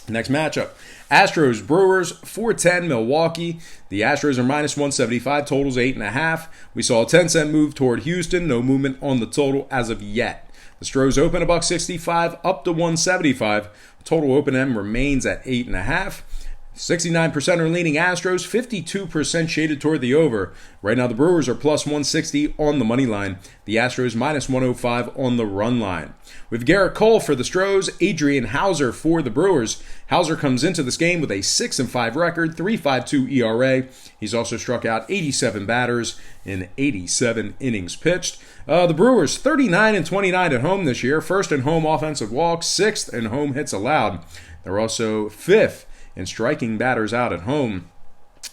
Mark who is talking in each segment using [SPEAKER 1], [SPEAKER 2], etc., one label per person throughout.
[SPEAKER 1] Next matchup, Astros, Brewers, 410 Milwaukee. The Astros are minus 175, totals 8.5. We saw a 10-cent move toward Houston, no movement on the total as of yet. The Stros open $1.65 up to 175. Total open M remains at 8.5. 69% are leaning Astros, 52% shaded toward the over. Right now, the Brewers are plus 160 on the money line. The Astros minus 105 on the run line. With Garrett Cole for the Stros, Adrian Hauser for the Brewers. Hauser comes into this game with a 6-5 record, 3.52 ERA. He's also struck out 87 batters in 87 innings pitched. The Brewers 39-29 at home this year, first in home offensive walks, sixth in home hits allowed. They're also fifth in striking batters out at home.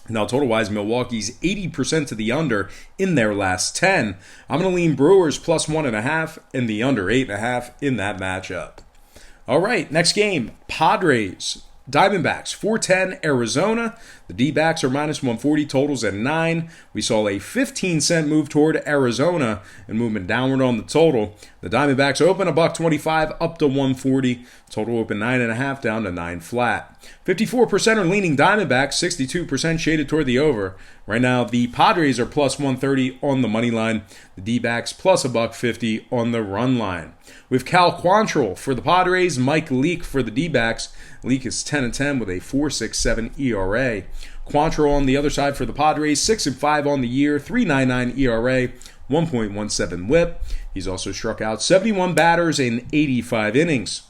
[SPEAKER 1] Now, total-wise, Milwaukee's 80% to the under in their last 10. I'm going to lean Brewers plus 1.5 and the under 8.5 in that matchup. All right, next game, Padres, Diamondbacks, 410 Arizona. The D-backs are minus 140, totals at 9. We saw a 15-cent move toward Arizona and movement downward on the total. The Diamondbacks open $1.25 up to 140. Total open 9.5 down to 9 flat. 54% are leaning Diamondbacks, 62% shaded toward the over. Right now, the Padres are plus 130 on the money line. The D-backs plus $1.50 on the run line. With Cal Quantrill for the Padres, Mike Leake for the D-backs. Leake is 10-10 with a 4.67 ERA. Quantrill on the other side for the Padres, 6-5 on the year, 3.99 ERA, 1.17 WHIP. He's also struck out 71 batters in 85 innings.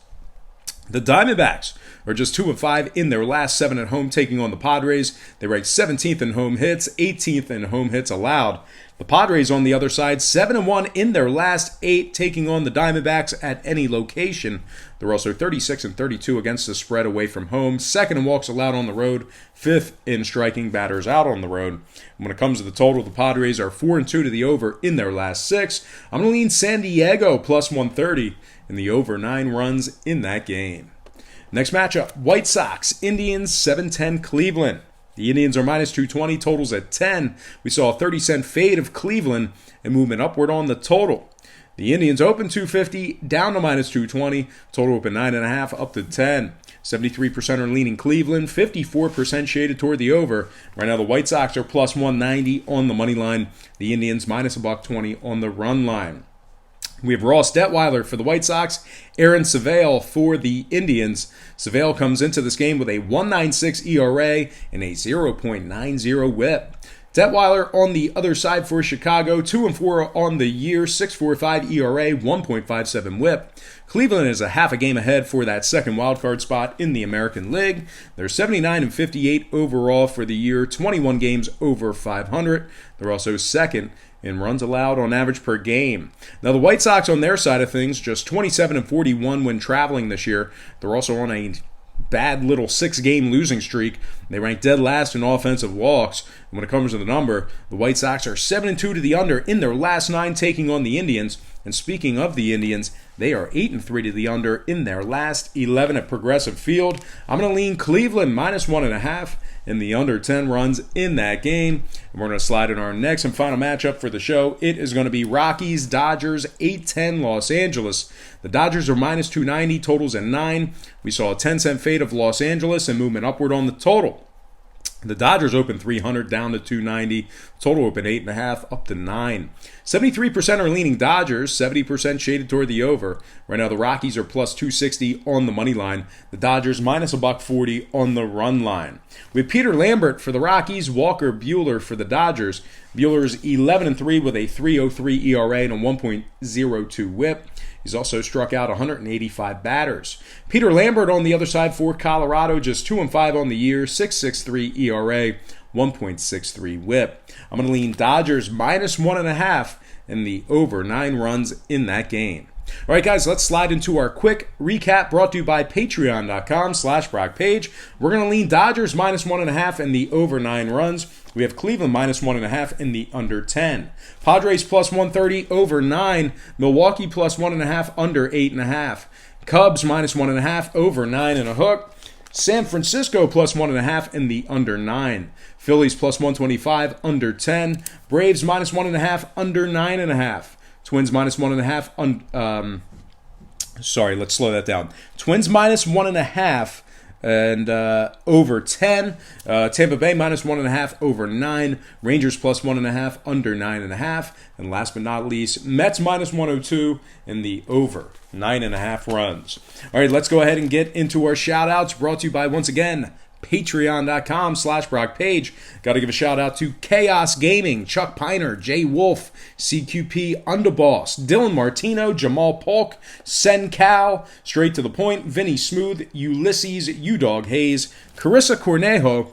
[SPEAKER 1] The Diamondbacks are just 2-5 in their last 7 at home, taking on the Padres. They rank 17th in home hits, 18th in home hits allowed. The Padres on the other side, 7-1 in their last 8, taking on the Diamondbacks at any location. They're also 36-32 against the spread away from home, second in walks allowed on the road, fifth in striking batters out on the road. When it comes to the total, the Padres are 4-2 to the over in their last 6. I'm going to lean San Diego plus 130 and the over 9 runs in that game. Next matchup, White Sox, Indians, 7-10 Cleveland. The Indians are minus 220, totals at 10. We saw a 30-cent fade of Cleveland and movement upward on the total. The Indians open 250, down to minus 220. Total open 9.5, up to 10. 73% are leaning Cleveland, 54% shaded toward the over. Right now, the White Sox are plus 190 on the money line. The Indians minus $1.20 on the run line. We have Ross Detweiler for the White Sox, Aaron Savale for the Indians. Savale comes into this game with a 1.96 ERA and a 0.90 WHIP. Detweiler on the other side for Chicago, 2-4 on the year, 6.45 ERA, 1.57 WHIP. Cleveland is a half a game ahead for that second wildcard spot in the American League. They're 79-58 overall for the year, 21 games over 500. They're also second in runs allowed on average per game. Now, the White Sox on their side of things, just 27-41 when traveling this year. They're also on a bad little 6-game losing streak. They rank dead last in offensive walks. And when it comes to the number, the White Sox are 7-2 to the under in their last 9, taking on the Indians. And speaking of the Indians, they are 8-3 to the under in their last 11 at Progressive Field. I'm going to lean Cleveland minus 1.5 and the under 10 runs in that game. And we're going to slide in our next and final matchup for the show. It is going to be Rockies, Dodgers, 8-10 Los Angeles. The Dodgers are minus 290, totals at 9. We saw a 10-cent fade of Los Angeles and movement upward on the total. The Dodgers open 300 down to 290. Total open 8.5 up to 9. 73% are leaning Dodgers, 70% shaded toward the over. Right now the Rockies are plus 260 on the money line. The Dodgers minus $1.40 on the run line. With Peter Lambert for the Rockies, Walker Buehler for the Dodgers. Buehler is 11-3 with a 3.03 ERA and a 1.02 WHIP. He's also struck out 185 batters. Peter Lambert on the other side for Colorado, just 2-5 on the year, 6.63 ERA, 1.63 WHIP. I'm going to lean Dodgers minus 1.5 and the over 9 runs in that game. All right, guys, let's slide into our quick recap brought to you by patreon.com/BrockPage. We're going to lean Dodgers minus 1.5 and the over 9 runs. We have Cleveland minus 1.5 and the under 10. Padres plus 130, over 9. Milwaukee plus 1.5, under 8.5. Cubs minus 1.5, over 9 and a hook. San Francisco plus 1.5 and the under 9. Phillies plus 125, under 10. Braves minus 1.5, under 9.5. Twins minus 1.5. Let's slow that down. Twins minus 1.5 and over 10. Tampa Bay minus 1.5 over 9. Rangers plus 1.5 under 9.5. And last but not least, Mets minus 102 in the over 9.5 runs. All right, let's go ahead and get into our shout outs, brought to you by, once again, patreon.com/BrockPage. Got to give a shout out to Chaos Gaming, Chuck Piner, Jay Wolf, CQP Underboss, Dylan Martino, Jamal Polk, Sen Cal, Straight to the Point, Vinny Smooth, Ulysses, U-Dog Hayes, Carissa Cornejo,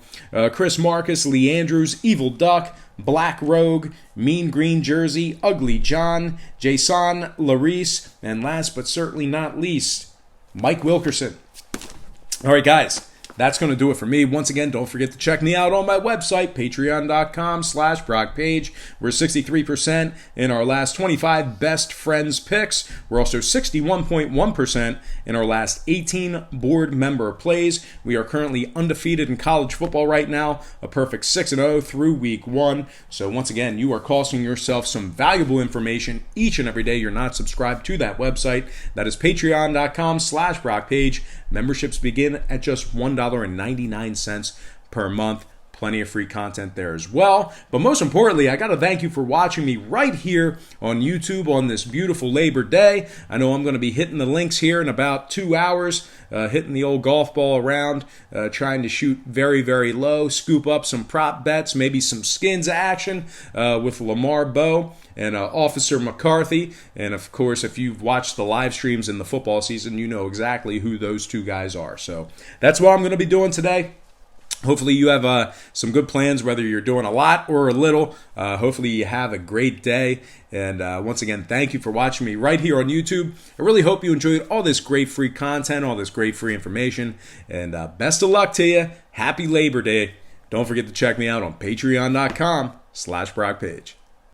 [SPEAKER 1] Chris Marcus, Lee Andrews, Evil Duck, Black Rogue, Mean Green Jersey, Ugly John, Jason Larice, and last but certainly not least, Mike Wilkerson. All right, guys. That's going to do it for me. Once again, don't forget to check me out on my website, patreon.com/BrockPage. We're 63% in our last 25 best friends picks. We're also 61.1% in our last 18 board member plays. We are currently undefeated in college football right now, a perfect 6-0 through week 1. So once again, you are costing yourself some valuable information each and every day you're not subscribed to that website. That is patreon.com/BrockPage. Memberships begin at just $1.99 per month. Plenty of free content there as well. But most importantly, I got to thank you for watching me right here on YouTube on this beautiful Labor Day. I know I'm going to be hitting the links here in about 2 hours, hitting the old golf ball around, trying to shoot very, very low, scoop up some prop bets, maybe some skins action with Lamar Bowe and Officer McCarthy. And of course, if you've watched the live streams in the football season, you know exactly who those two guys are. So that's what I'm going to be doing today. Hopefully you have some good plans, whether you're doing a lot or a little. Hopefully you have a great day. And once again, thank you for watching me right here on YouTube. I really hope you enjoyed all this great free content, all this great free information. And best of luck to you. Happy Labor Day. Don't forget to check me out on patreon.com/BrockPage.